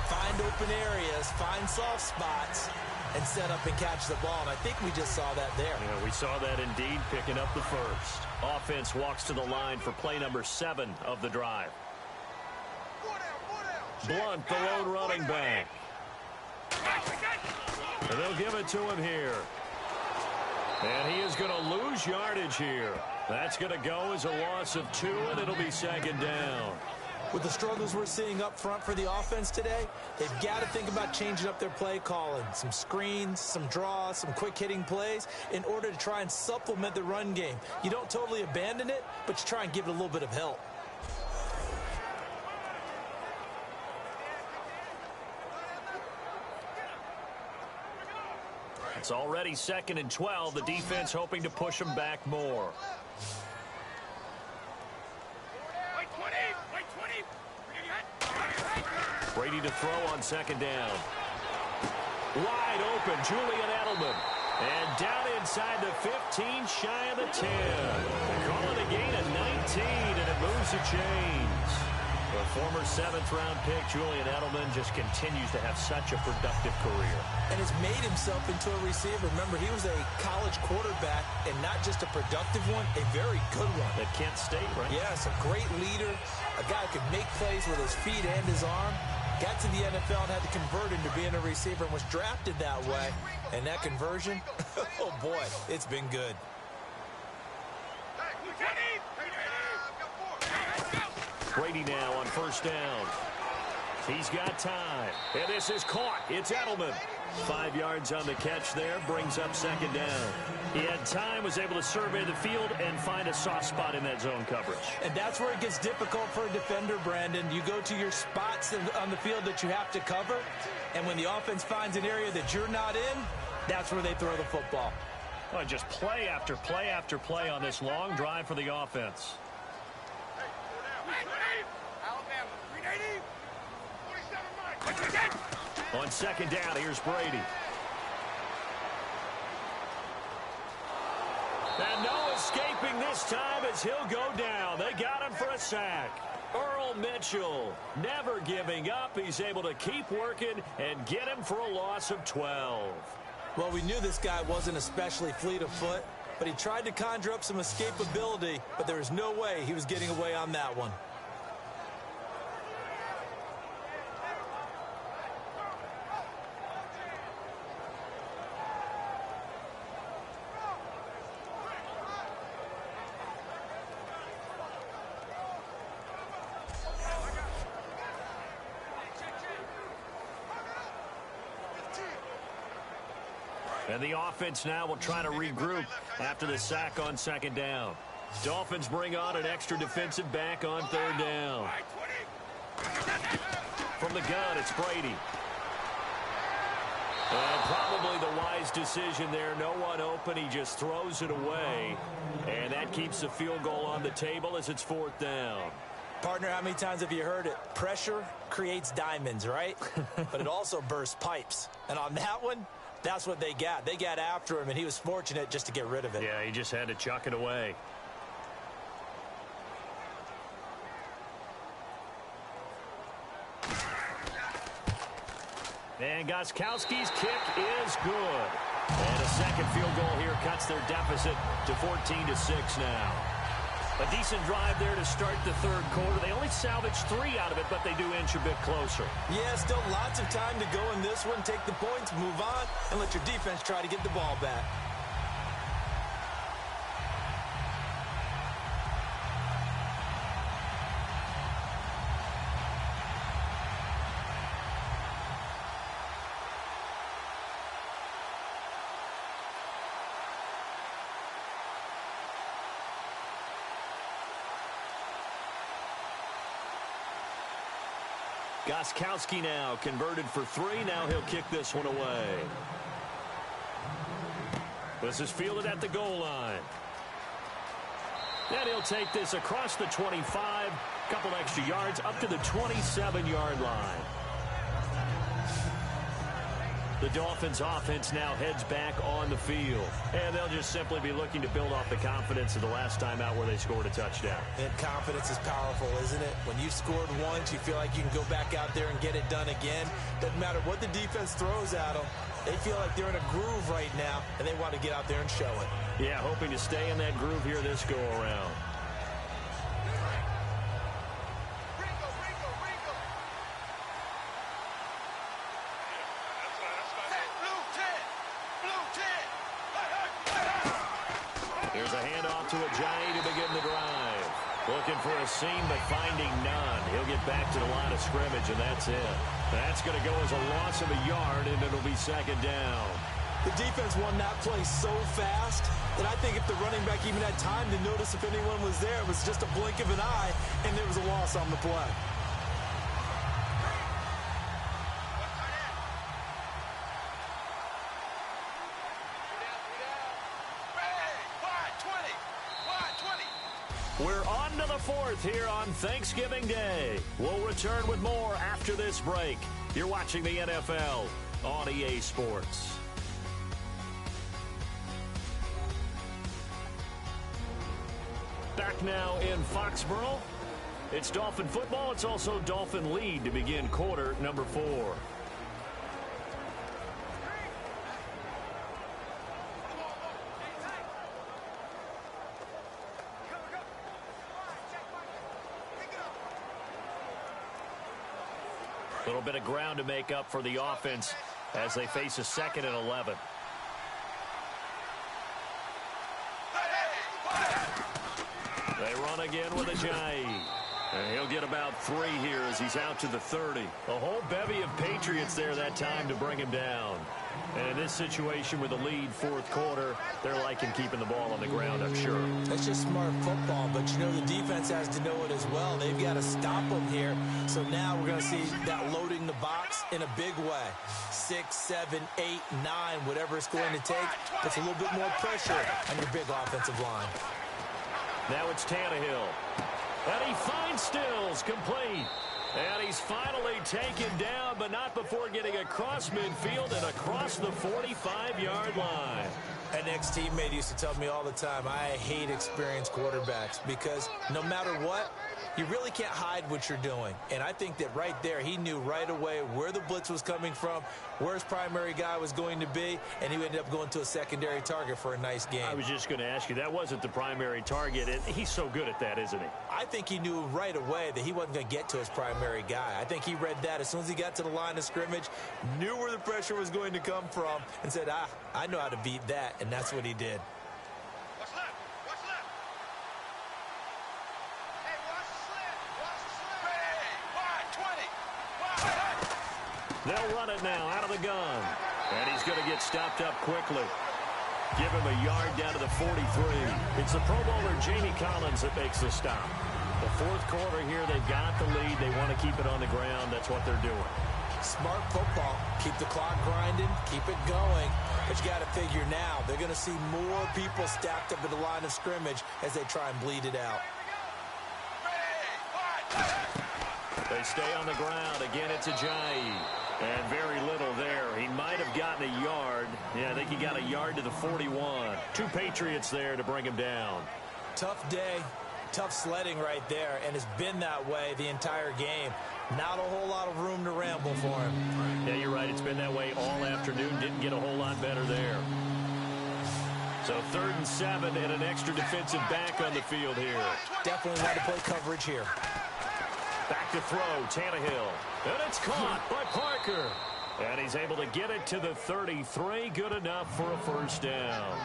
find open areas, find soft spots, and set up and catch the ball. And I think we just saw that there. Yeah, we saw that indeed, picking up the first. Offense walks to the line for play number 7 of the drive. Blunt, the lone running back. And they'll give it to him here. And he is going to lose yardage here. That's going to go as a loss of 2, and it'll be second down. With the struggles we're seeing up front for the offense today, they've got to think about changing up their play calling. Some screens, some draws, some quick-hitting plays in order to try and supplement the run game. You don't totally abandon it, but you try and give it a little bit of help. It's already 2nd and 12. The defense hoping to push them back more. Brady to throw on second down. Wide open, Julian Edelman. And down inside the 15, shy of the 10. They call it a gain of 19, and it moves the chains. The former 7th-round pick, Julian Edelman, just continues to have such a productive career. And has made himself into a receiver. Remember, he was a college quarterback, and not just a productive one, a very good one. At Kent State, right? Yes, a great leader, a guy who could make plays with his feet and his arm. Got to the NFL and had to convert into being a receiver and was drafted that way. And that conversion, oh boy, it's been good. Brady now on first down. He's got time. And this is caught. It's Edelman. 5 yards on the catch there. Brings up second down. He had time, was able to survey the field and find a soft spot in that zone coverage. And that's where it gets difficult for a defender, Brandon. You go to your spots on the field that you have to cover. And when the offense finds an area that you're not in, that's where they throw the football. Well, just play after play after play on this long drive for the offense. On second down, here's Brady. And no escaping this time as he'll go down. They got him for a sack. Earl Mitchell never giving up. He's able to keep working and get him for a loss of 12. Well, we knew this guy wasn't especially fleet of foot, but he tried to conjure up some escapability, but there was no way he was getting away on that one. And the offense now will try to regroup after the sack on second down. Dolphins bring on an extra defensive back on third down. From the gun, it's Brady. And probably the wise decision there. No one open. He just throws it away. And that keeps the field goal on the table as it's fourth down. Partner, how many times have you heard it? Pressure creates diamonds, right? But it also bursts pipes. And on that one, that's what they got. They got after him, and he was fortunate just to get rid of it. Yeah, he just had to chuck it away. And Gostkowski's kick is good. And a second field goal here cuts their deficit to 14-6 now. A decent drive there to start the third quarter. They only salvaged 3 out of it, but they do inch a bit closer. Yeah, still lots of time to go in this one. Take the points, move on, and let your defense try to get the ball back. Gostkowski now converted for 3. Now he'll kick this one away. This is fielded at the goal line. And he'll take this across the 25. Couple extra yards up to the 27-yard line. The Dolphins offense now heads back on the field. And they'll just simply be looking to build off the confidence of the last time out where they scored a touchdown. And confidence is powerful, isn't it? When you've scored once, you feel like you can go back out there and get it done again. Doesn't matter what the defense throws at them. They feel like they're in a groove right now, and they want to get out there and show it. Yeah, hoping to stay in that groove here this go-around. Here's a handoff to Ajayi to begin the drive. Looking for a seam, but finding none. He'll get back to the line of scrimmage, and that's it. That's going to go as a loss of a yard, and it'll be second down. The defense won that play so fast that I think if the running back even had time to notice if anyone was there, it was just a blink of an eye, and there was a loss on the play. We're on to the fourth here on Thanksgiving Day. We'll return with more after this break. You're watching the NFL on EA Sports. Back now in Foxborough. It's Dolphin football. It's also Dolphin lead to begin quarter number 4. A little bit of ground to make up for the offense as they face a 2nd and 11. They run again with Ajayi. And he'll get about 3 here as he's out to the 30. A whole bevy of Patriots there that time to bring him down. And in this situation with the lead 4th quarter, they're liking keeping the ball on the ground, I'm sure. That's just smart football, but you know the defense has to know it as well. They've got to stop them here. So now we're going to see that loading the box in a big way. 6, 7, 8, 9, whatever it's going to take. Puts a little bit more pressure on your big offensive line. Now it's Tannehill. And he finds Stills complete. And he's finally taken down, but not before getting across midfield and across the 45-yard line. An ex-teammate used to tell me all the time, I hate experienced quarterbacks because no matter what, you really can't hide what you're doing. And I think that right there, he knew right away where the blitz was coming from, where his primary guy was going to be, and he ended up going to a secondary target for a nice game. I was just going to ask you, that wasn't the primary target, and he's so good at that, isn't he? I think he knew right away that he wasn't going to get to his primary guy. I think he read that as soon as he got to the line of scrimmage, knew where the pressure was going to come from, and said, I know how to beat that, and that's what he did. What's left? What's left? Hey, watch the slip. Watch the slip. Hey, wide, 20. Wide. They'll run it now out of the gun. And he's going to get stopped up quickly. Give him a yard down to the 43. It's the Pro Bowler Jamie Collins that makes the stop. The 4th quarter here, they've got the lead. They want to keep it on the ground. That's what they're doing. Smart football. Keep the clock grinding. Keep it going. But you got to figure now, they're going to see more people stacked up at the line of scrimmage as they try and bleed it out. They stay on the ground. Again, it's Ajayi. And very little there. He might have gotten a yard. Yeah, I think he got a yard to the 41. 2 Patriots there to bring him down. Tough day, tough sledding right there, and it's been that way the entire game. Not a whole lot of room to ramble for him. Yeah, you're right. It's been that way all afternoon. Didn't get a whole lot better there. So 3rd and 7 and an extra defensive back on the field here. Definitely want to play coverage here. Back to throw, Tannehill. And it's caught by Parker. And he's able to get it to the 33. Good enough for a first down.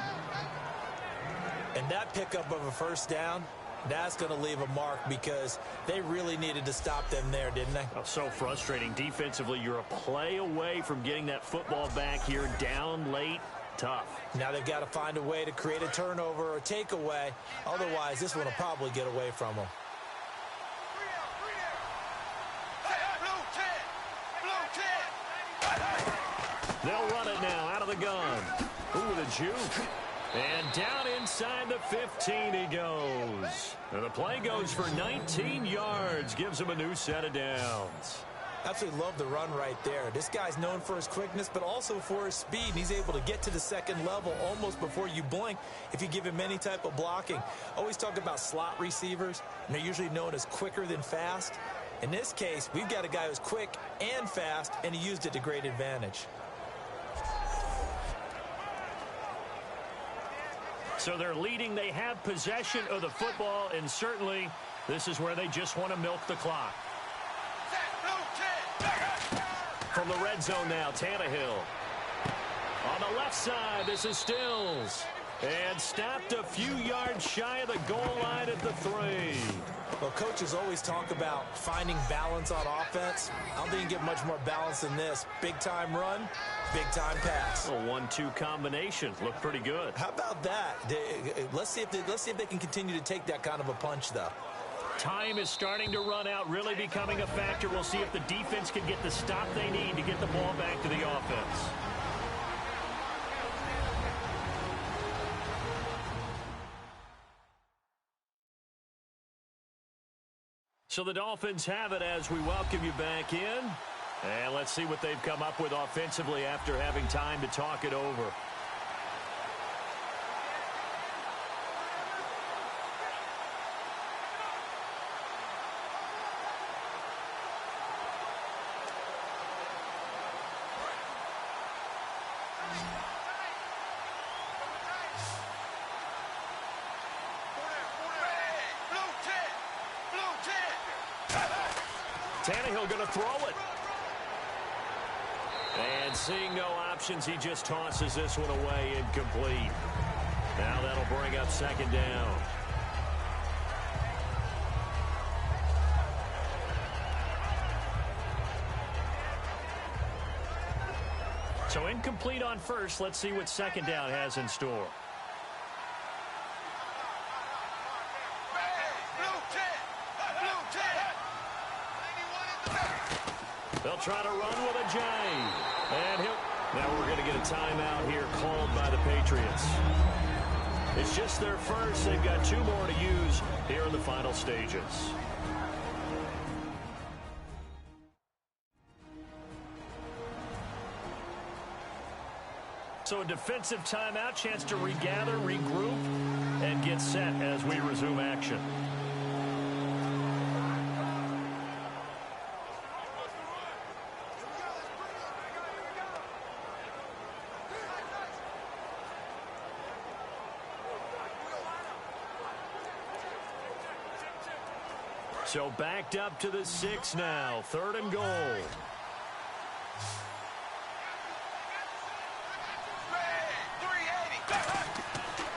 And that pickup of a first down, that's going to leave a mark because they really needed to stop them there, didn't they? Oh, so frustrating. Defensively, you're a play away from getting that football back here down late. Tough. Now they've got to find a way to create a turnover or takeaway. Otherwise, this one will probably get away from them. They'll run it now out of the gun. Ooh, the juke. And down inside the 15 he goes. And the play goes for 19 yards. Gives him a new set of downs. Absolutely love the run right there. This guy's known for his quickness, but also for his speed. He's able to get to the second level almost before you blink if you give him any type of blocking. Always talk about slot receivers, and they're usually known as quicker than fast. In this case, we've got a guy who's quick and fast, and he used it to great advantage. So they're leading. They have possession of the football, and certainly this is where they just want to milk the clock. From the red zone now, Tannehill. On the left side, this is Stills. And stopped a few yards shy of the goal line at the 3. Well, coaches always talk about finding balance on offense. I don't think you get much more balance than this. Big-time run, big-time pass. A 1-2 combination. Looked pretty good. How about that? Let's see if they can continue to take that kind of a punch, though. Time is starting to run out, really becoming a factor. We'll see if the defense can get the stop they need to get the ball back to the offense. So the Dolphins have it as we welcome you back in. And let's see what they've come up with offensively after having time to talk it over. Tannehill going to throw it. And seeing no options, he just tosses this one away, incomplete. Now that'll bring up second down. So incomplete on first. Let's see what second down has in store. They'll try to run with Ajayi. And now we're going to get a timeout here called by the Patriots. It's just their first. They've got 2 more to use here in the final stages. So a defensive timeout, chance to regather, regroup, and get set as we resume action. So backed up to the 6 now. 3rd and goal.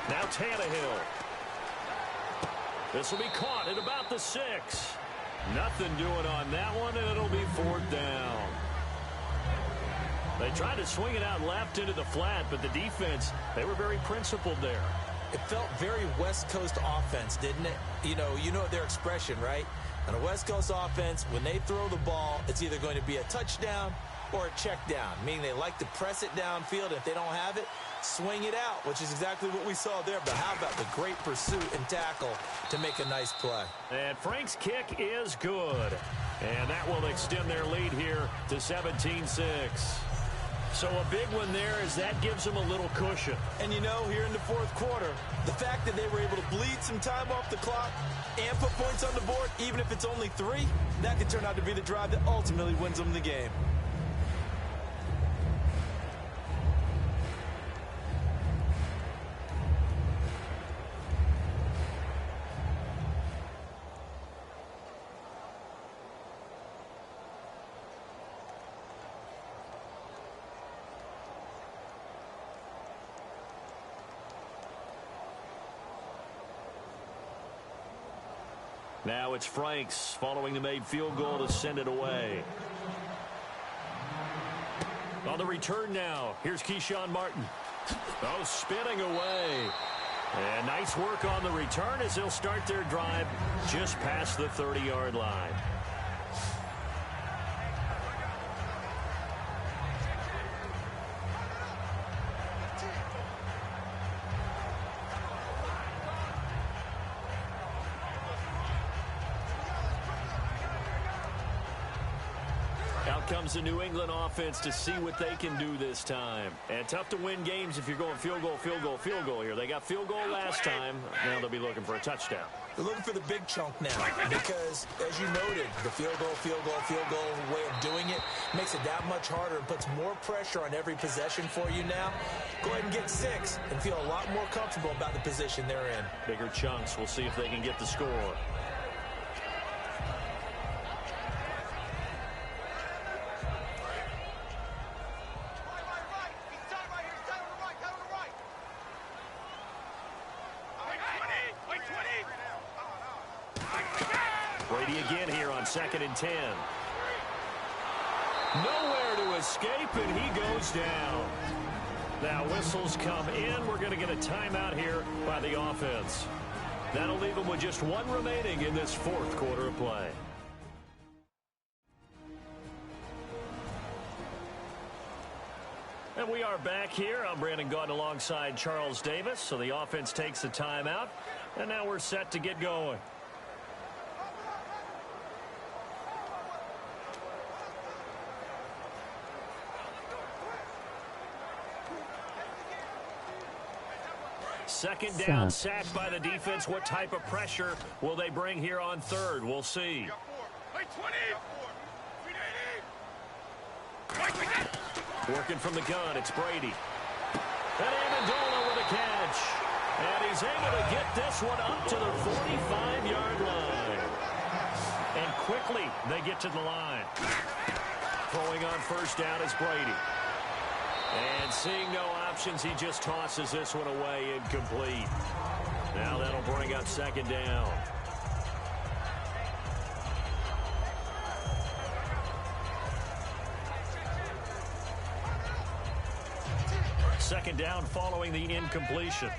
Now Tannehill. This will be caught at about the 6. Nothing doing on that one, and it'll be 4th down. They tried to swing it out left into the flat, but the defense, they were very principled there. It felt very West Coast offense, didn't it? You know their expression, right? On a West Coast offense, when they throw the ball, it's either going to be a touchdown or a check down, meaning they like to press it downfield. If they don't have it, swing it out, which is exactly what we saw there. But how about the great pursuit and tackle to make a nice play? And Frank's kick is good. And that will extend their lead here to 17-6. So a big one there as that gives them a little cushion. And you know, here in the fourth quarter, the fact that they were able to bleed some time off the clock and put points on the board, even if it's only 3, that could turn out to be the drive that ultimately wins them the game. Now it's Franks following the made field goal to send it away. On the return now, here's Keyshawn Martin. Oh, spinning away. And nice work on the return as they'll start their drive just past the 30-yard line. Comes the New England offense to see what they can do this time. And tough to win games if you're going field goal, field goal, field goal here. They got field goal last time. Now they'll be looking for a touchdown. They're looking for the big chunk now because, as you noted, the field goal way of doing it makes it that much harder and puts more pressure on every possession for you now. Go ahead and get 6 and feel a lot more comfortable about the position they're in. Bigger chunks. We'll see if they can get the score. Brady again here on 2nd and 10. Nowhere to escape, and he goes down. Now whistles come in. We're going to get a timeout here by the offense. That'll leave them with just 1 remaining in this 4th quarter of play. And we are back here. I'm Brandon Gaudin alongside Charles Davis. So the offense takes the timeout, and now we're set to get going. Second down, sacked by the defense. What type of pressure will they bring here on 3rd? We'll see. Working from the gun, it's Brady. And Amendola with a catch. And he's able to get this one up to the 45-yard line. And quickly they get to the line. Throwing on 1st down is Brady. And seeing no options, he just tosses this one away, incomplete. Now that'll bring up 2nd down. Second down following the incompletion.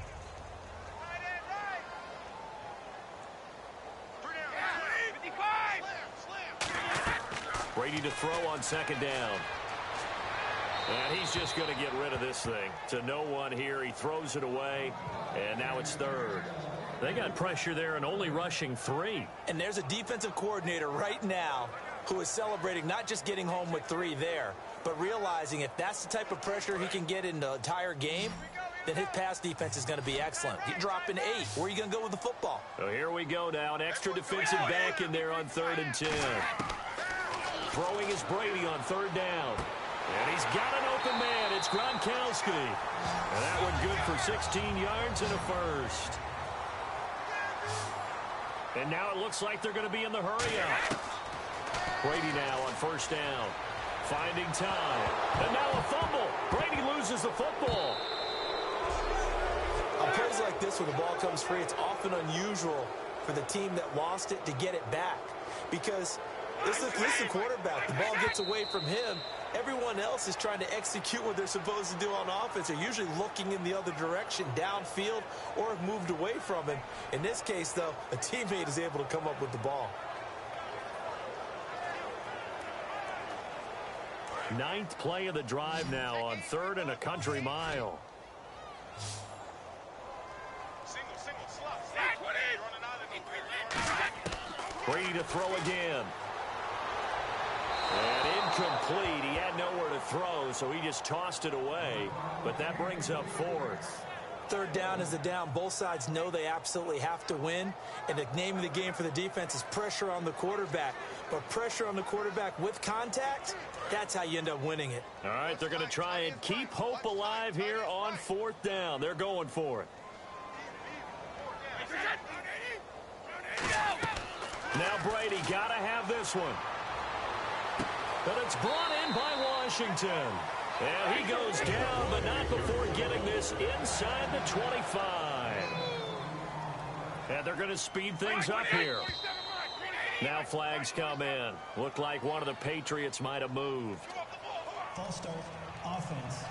Brady to throw on 2nd down. And he's just going to get rid of this thing. To no one here. He throws it away. And now it's 3rd. They got pressure there and only rushing 3. And there's a defensive coordinator right now who is celebrating not just getting home with 3 there, but realizing if that's the type of pressure he can get in the entire game, then his pass defense is going to be excellent. You're dropping 8. Where are you going to go with the football? So here we go now. An extra defensive back in there on 3rd and 10. Throwing is Brady on 3rd down. And he's got an open man. It's Gronkowski. And that one good for 16 yards and a 1st. And now it looks like they're going to be in the hurry-up. Brady now on 1st down. Finding time. And now a fumble. Brady loses the football. On plays like this where the ball comes free, it's often unusual for the team that lost it to get it back. Because this is the quarterback. The ball gets away from him. Everyone else is trying to execute what they're supposed to do on offense. They're usually looking in the other direction, downfield, or have moved away from him. In this case, though, a teammate is able to come up with the ball. 9th play of the drive now on 3rd and a country mile. Brady to throw again. And incomplete. He had nowhere to throw, so he just tossed it away. But that brings up 4th. 3rd down is the down. Both sides know they absolutely have to win. And the name of the game for the defense is pressure on the quarterback. But pressure on the quarterback with contact, that's how you end up winning it. All right, they're going to try and keep hope alive here on 4th down. They're going for it. Now Brady got to have this one. But it's brought in by Washington. And he goes down, but not before getting this inside the 25. And they're going to speed things up here. Now flags come in. Looked like one of the Patriots might have moved. False start, offense.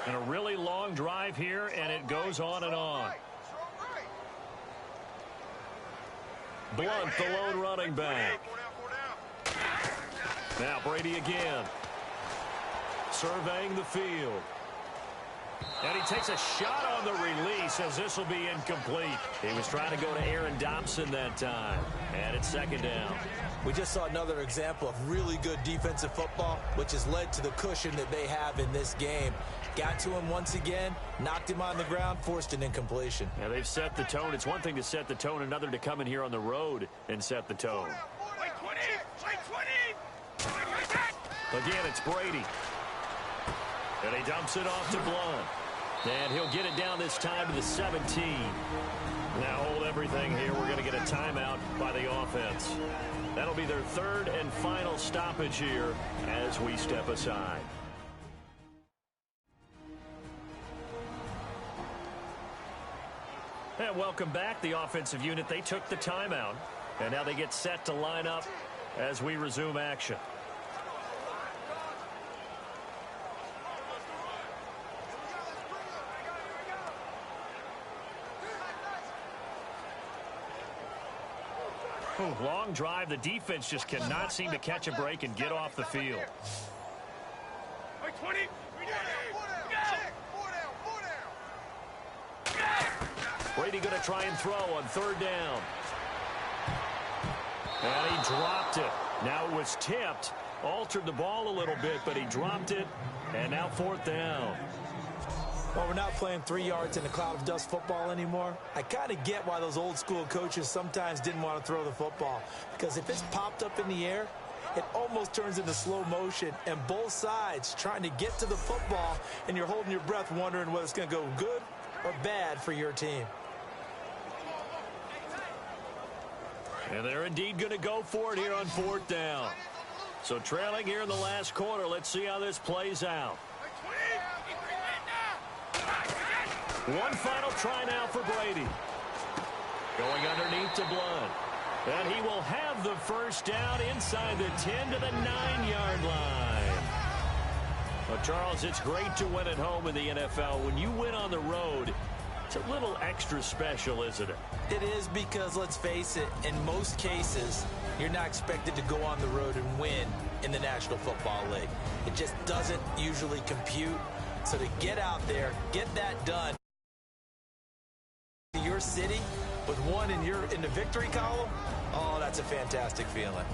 And a really long drive here, and it goes on and on. Blunt, the lone running back. Now Brady again. Surveying the field. And he takes a shot on the release as this will be incomplete. He was trying to go to Aaron Dobson that time. And it's 2nd down. We just saw another example of really good defensive football, which has led to the cushion that they have in this game. Got to him once again, knocked him on the ground, forced an incompletion. Yeah, they've set the tone. It's one thing to set the tone, another to come in here on the road and set the tone. Again, it's Brady. And he dumps it off to Blunt. And he'll get it down this time to the 17. Now hold everything here. We're going to get a timeout by the offense. That'll be their 3rd and final stoppage here as we step aside. And welcome back. The offensive unit, they took the timeout. And now they get set to line up as we resume action. Long drive. The defense just cannot seem to catch a break and get off the field. Brady going to try and throw on 3rd down. And he dropped it. Now it was tipped. Altered the ball a little bit, but he dropped it. And now 4th down. Well, we're not playing 3 yards in a cloud of dust football anymore. I kind of get why those old school coaches sometimes didn't want to throw the football. Because if it's popped up in the air, it almost turns into slow motion. And both sides trying to get to the football, and you're holding your breath wondering whether it's going to go good or bad for your team. And they're indeed going to go for it here on 4th down. So trailing here in the last quarter. Let's see how this plays out. One final try now for Brady. Going underneath to Blunt. And he will have the 1st down inside the 10 to the 9-yard line. Well, Charles, it's great to win at home in the NFL. When you win on the road, it's a little extra special, isn't it? It is, because, let's face it, in most cases, you're not expected to go on the road and win in the National Football League. It just doesn't usually compute. So to get out there, get that done your city with one in the victory column, oh, that's a fantastic feeling.